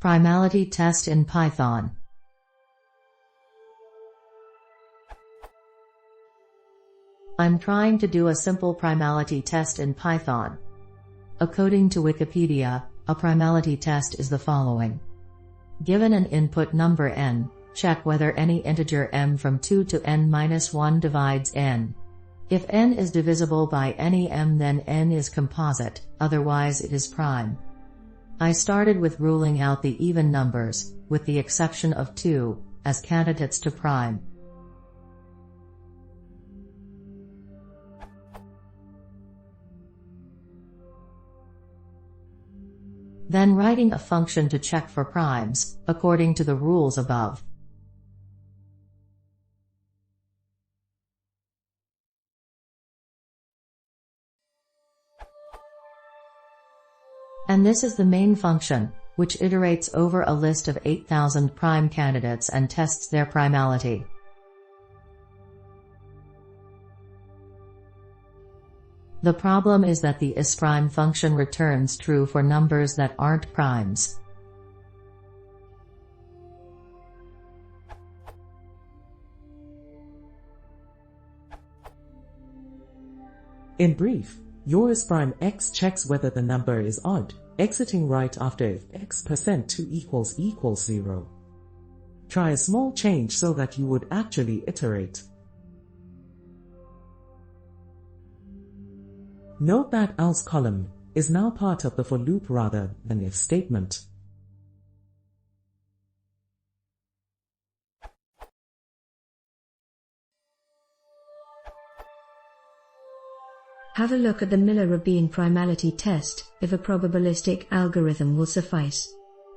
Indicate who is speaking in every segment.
Speaker 1: Primality test in Python. I'm trying to do a simple primality test in Python. According to Wikipedia, a primality test is the following. Given an input number n, check whether any integer m from 2 to n-1 divides n. If n is divisible by any m, then n is composite, otherwise it is prime. I started with ruling out the even numbers, with the exception of 2, as candidates to prime. Then writing a function to check for primes, according to the rules above. And this is the main function, which iterates over a list of 8,000 prime candidates and tests their primality. The problem is that the isPrime function returns true for numbers that aren't primes.
Speaker 2: In brief, your isPrime x checks whether the number is odd, exiting right after if x% 2 == 0. Try a small change so that you would actually iterate. Note that else column is now part of the for loop rather than if statement.
Speaker 3: Have a look at the Miller-Rabin primality test, if a probabilistic algorithm will suffice.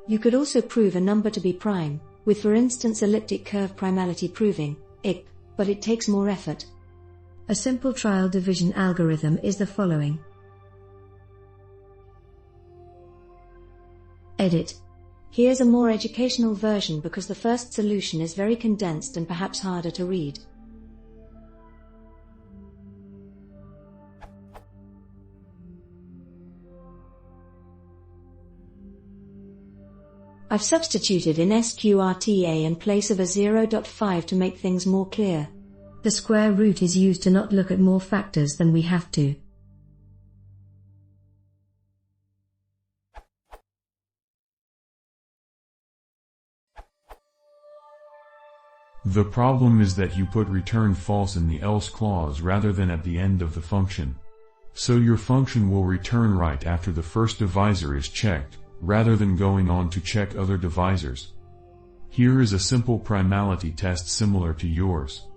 Speaker 3: You could also prove a number to be prime, with for instance elliptic curve primality proving, IC, but it takes more effort. A simple trial division algorithm is the following. Edit. Here's a more educational version because the first solution is very condensed and perhaps harder to read. I've substituted in sqrta in place of a 0.5 to make things more clear. The square root is used to not look at more factors than we have to.
Speaker 4: The problem is that you put return false in the else clause rather than at the end of the function. So your function will return right after the first divisor is checked, rather than going on to check other divisors. Here is a simple primality test similar to yours.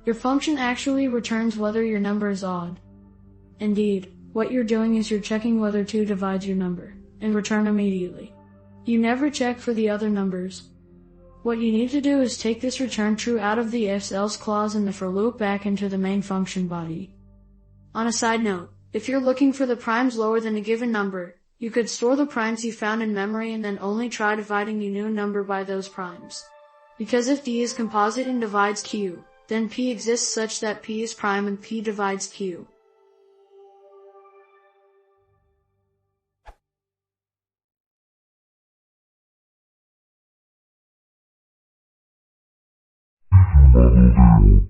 Speaker 5: Your function actually returns whether your number is odd. Indeed, what you're doing is you're checking whether 2 divides your number, and return immediately. You never check for the other numbers. What you need to do is take this return true out of the if-else clause in the for loop back into the main function body. On a side note, if you're looking for the primes lower than a given number, you could store the primes you found in memory and then only try dividing the new number by those primes. Because if D is composite and divides Q, then P exists such that P is prime and P divides Q.
Speaker 6: Primality